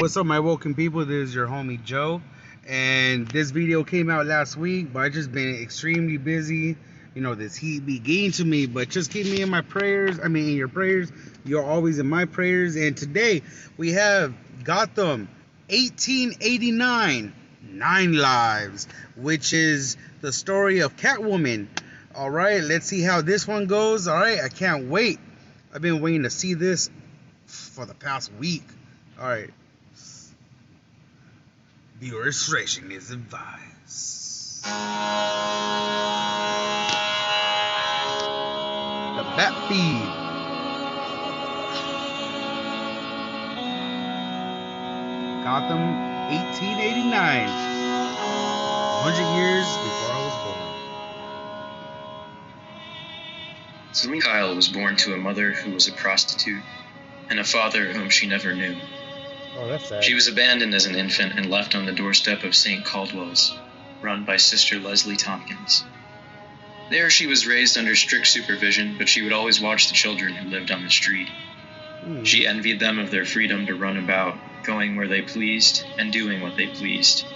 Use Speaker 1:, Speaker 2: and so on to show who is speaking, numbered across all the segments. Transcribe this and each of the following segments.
Speaker 1: What's up, my welcome people? This is your homie Joe, and this video came out last week, but I just been extremely busy. You know, this heat be getting to me, but just keep me in my prayers. I mean, in your prayers. You're always in my prayers. And today we have Gotham 1889, 9 Lives, which is the story of Catwoman. All right, let's see how this one goes. All right, I can't wait. I've been waiting to see this for the past week. All right. Viewer discretion is advised. The Bat Feed. Gotham 1889. 100 years before I was born.
Speaker 2: Selina Kyle was born to a mother who was a prostitute and a father whom she never knew.
Speaker 1: Oh, that's sad.
Speaker 2: She was abandoned as an infant and left on the doorstep of St. Caldwell's, run by Sister Leslie Tompkins. There she was raised under strict supervision, but she would always watch the children who lived on the street. She envied them of their freedom to run about, going where they pleased and doing what they pleased.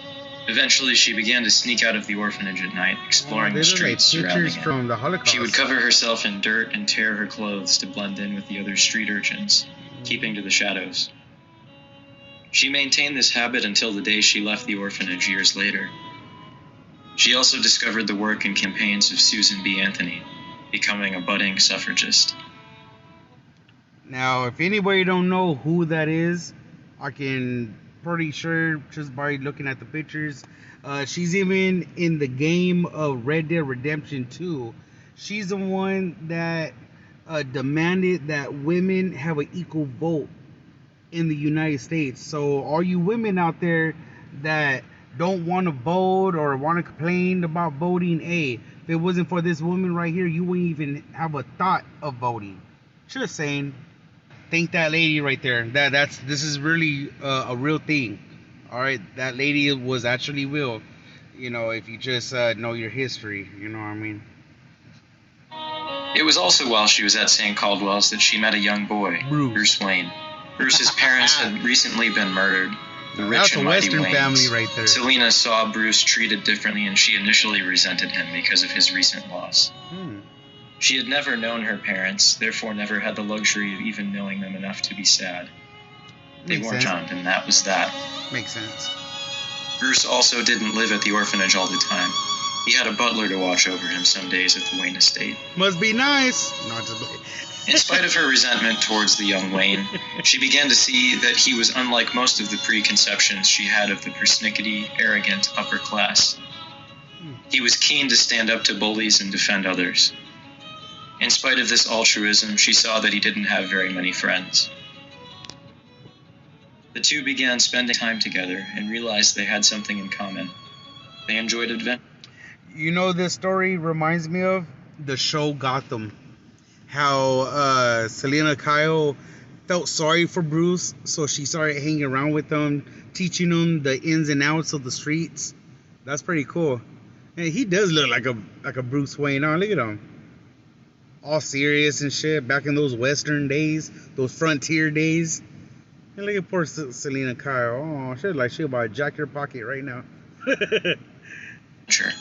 Speaker 2: Eventually, she began to sneak out of the orphanage at night, exploring the streets surrounding it.
Speaker 1: From the Holocaust.
Speaker 2: She would cover herself in dirt and tear her clothes to blend in with the other street urchins, keeping to the shadows. She maintained this habit until the day she left the orphanage years later. She also discovered the work and campaigns of Susan B. Anthony, becoming a budding suffragist.
Speaker 1: Now, if anybody don't know who that is, I can pretty sure just by looking at the pictures. She's even in the game of Red Dead Redemption 2. She's the one that demanded that women have an equal vote in the United States. So all you women out there that don't want to vote or want to complain about voting, if it wasn't for this woman right here, you wouldn't even have a thought of voting. Just saying. Thank that lady right there. This is really a real thing. All right, that lady was actually real. You know, if you just know your history, you know what I mean.
Speaker 2: It was also while she was at St. Caldwell's that she met a young boy, Bruce Wayne. Bruce's parents had recently been murdered. The rich and mighty Waynes.
Speaker 1: Family right there.
Speaker 2: Selina saw Bruce treated differently, and she initially resented him because of his recent loss. She had never known her parents, therefore never had the luxury of even knowing them enough to be sad. They weren't on, and that was that.
Speaker 1: Makes sense.
Speaker 2: Bruce also didn't live at the orphanage all the time. He had a butler to watch over him some days at the Wayne estate.
Speaker 1: Must be nice. Not to
Speaker 2: In spite of her resentment towards the young Wayne, she began to see that he was unlike most of the preconceptions she had of the persnickety, arrogant upper class. He was keen to stand up to bullies and defend others. In spite of this altruism, she saw that he didn't have very many friends. The two began spending time together and realized they had something in common. They enjoyed adventure.
Speaker 1: You know, this story reminds me of the show Gotham. How Selina Kyle felt sorry for Bruce, so she started hanging around with him, teaching him the ins and outs of the streets. That's pretty cool. And he does look like a Bruce Wayne. Oh, look at him. All serious and shit, back in those Western days, those frontier days. And look at poor Selina Kyle. Oh, shit, like she'll about to jack your pocket right now.
Speaker 2: Sure.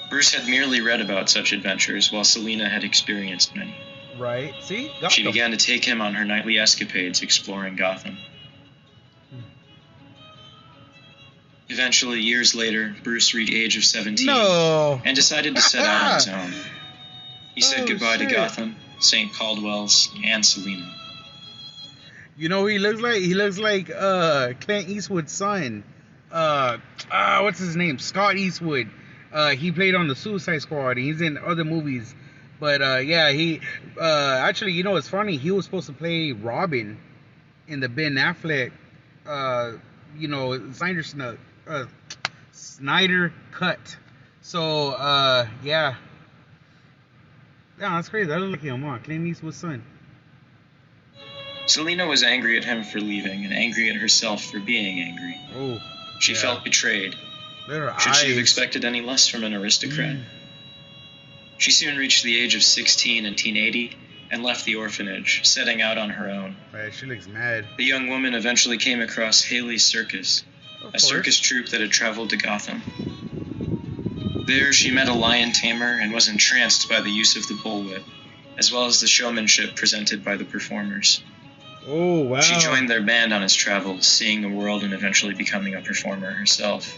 Speaker 2: Bruce had merely read about such adventures, while Selina had experienced many.
Speaker 1: Right, see?
Speaker 2: She began to take him on her nightly escapades exploring Gotham. Eventually, years later, Bruce reached the age of 17 and decided to set out on his own. He said goodbye to Gotham, St. Caldwell's, and Selina.
Speaker 1: You know who he looks like? He looks like Clint Eastwood's son. What's his name? Scott Eastwood. He played on the Suicide Squad. He's in other movies. But yeah, he actually, you know, it's funny. He was supposed to play Robin in the Ben Affleck, you know, Snyder cut. So yeah. Yeah, that's crazy. That looks like him, huh? Clint Eastwood's son.
Speaker 2: Selina was angry at him for leaving and angry at herself for being angry.
Speaker 1: Oh,
Speaker 2: she felt betrayed. Should she have expected any less from an aristocrat? She soon reached the age of 16 in 1880 and left the orphanage, setting out on her own.
Speaker 1: Right, she looks mad.
Speaker 2: The young woman eventually came across Haley's Circus, a circus troupe that had traveled to Gotham. There, she met a lion tamer and was entranced by the use of the bullwhip, as well as the showmanship presented by the performers.
Speaker 1: Oh, wow.
Speaker 2: She joined their band on its travels, seeing the world and eventually becoming a performer herself.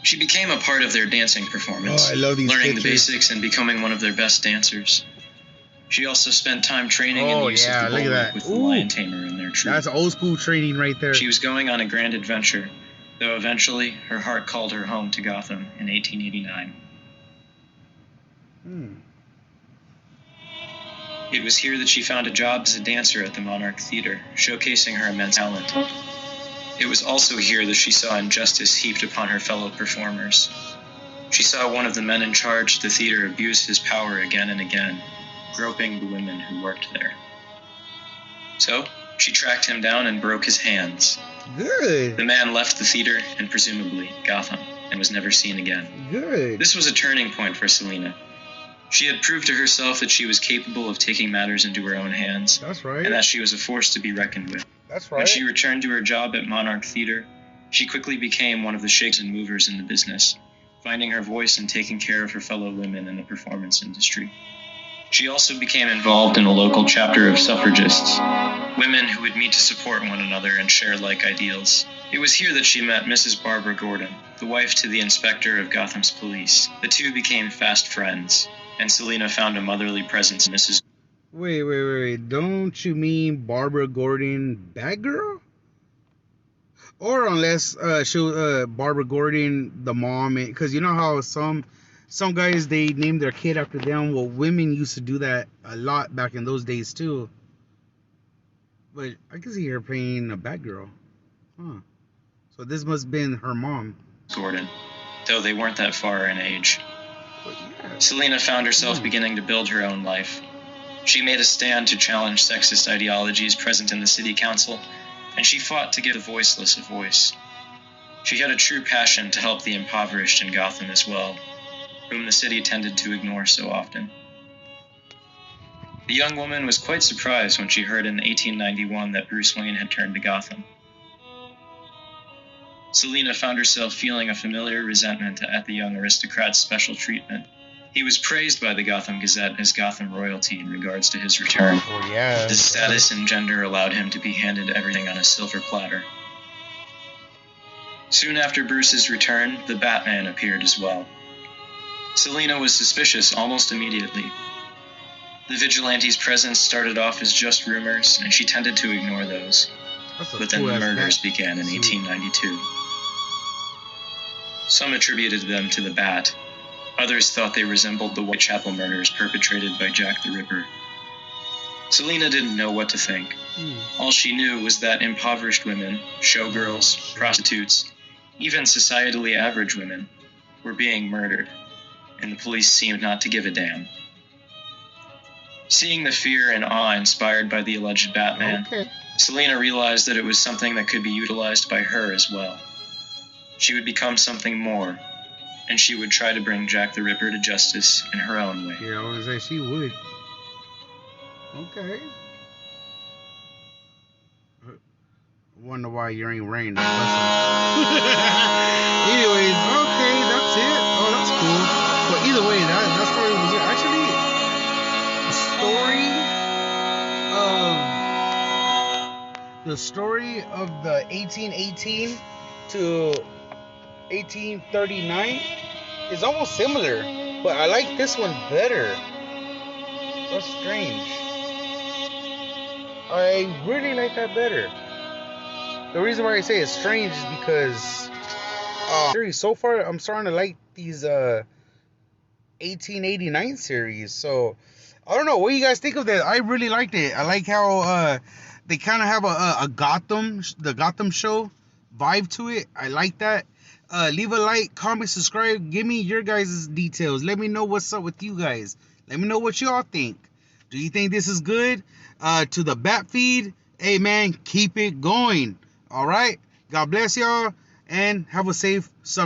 Speaker 2: She became a part of their dancing performance,
Speaker 1: I love these
Speaker 2: learning
Speaker 1: pictures.
Speaker 2: the basics and becoming one of their best dancers. She also spent time training in the use of the bullwhip with the lion tamer in their troupe.
Speaker 1: That's old school training right there.
Speaker 2: She was going on a grand adventure, though eventually her heart called her home to Gotham in 1889. It was here that she found a job as a dancer at the Monarch Theater, showcasing her immense talent. It was also here that she saw injustice heaped upon her fellow performers. She saw one of the men in charge of the theater abuse his power again and again, groping the women who worked there. So, she tracked him down and broke his hands.
Speaker 1: Good.
Speaker 2: The man left the theater and presumably Gotham, and was never seen again.
Speaker 1: Good.
Speaker 2: This was a turning point for Selina. She had proved to herself that she was capable of taking matters into her own hands,
Speaker 1: That's right.
Speaker 2: and that she was a force to be reckoned with.
Speaker 1: That's
Speaker 2: When
Speaker 1: right.
Speaker 2: she returned to her job at Monarch Theater, she quickly became one of the shakers and movers in the business, finding her voice and taking care of her fellow women in the performance industry. She also became involved in a local chapter of suffragists, women who would meet to support one another and share like ideals. It was here that she met Mrs. Barbara Gordon, the wife to the inspector of Gotham's police. The two became fast friends, and Selina found a motherly presence in Mrs.
Speaker 1: Wait. Don't you mean Barbara Gordon, Batgirl? Or unless Barbara Gordon, the mom, because you know how some guys, they name their kid after them. Well, women used to do that a lot back in those days too. But I can see her playing a Batgirl. Huh. So this must have been her mom.
Speaker 2: Gordon, though they weren't that far in age.
Speaker 1: But yeah.
Speaker 2: Selina found herself beginning to build her own life. She made a stand to challenge sexist ideologies present in the city council, and she fought to give the voiceless a voice. She had a true passion to help the impoverished in Gotham as well, whom the city tended to ignore so often. The young woman was quite surprised when she heard in 1891 that Bruce Wayne had turned to Gotham. Selina found herself feeling a familiar resentment at the young aristocrat's special treatment. He was praised by the Gotham Gazette as Gotham royalty in regards to his return.
Speaker 1: Oh yeah.
Speaker 2: His status and gender allowed him to be handed everything on a silver platter. Soon after Bruce's return, the Batman appeared as well. Selina was suspicious almost immediately. The vigilante's presence started off as just rumors, and she tended to ignore those. But then the murders began in 1892. Some attributed them to the Bat. Others thought they resembled the Whitechapel murders perpetrated by Jack the Ripper. Selina didn't know what to think. All she knew was that impoverished women, showgirls, prostitutes, even societally average women, were being murdered, and the police seemed not to give a damn. Seeing the fear and awe inspired by the alleged Batman, Selina realized that it was something that could be utilized by her as well. She would become something more, and she would try to bring Jack the Ripper to justice in her own way.
Speaker 1: Yeah, I was gonna say she would. Okay. Wonder why you ain't rain. Anyways, okay, that's it. Oh, that's cool. But either way, that story was good. Actually, the story of the 1818 to 1839 is almost similar, but I like this one better. That's strange. I really like that better. The reason why I say it's strange is because series so far I'm starting to like these 1889 series. So I don't know, what do you guys think of that? I really liked it. I like how they kind of have a the Gotham show vibe to it. I like that. Leave a like, comment, subscribe. Give me your guys' details. Let me know what's up with you guys. Let me know what y'all think. Do you think this is good? To the Bat feed, hey man, keep it going. All right. God bless y'all and have a safe summer.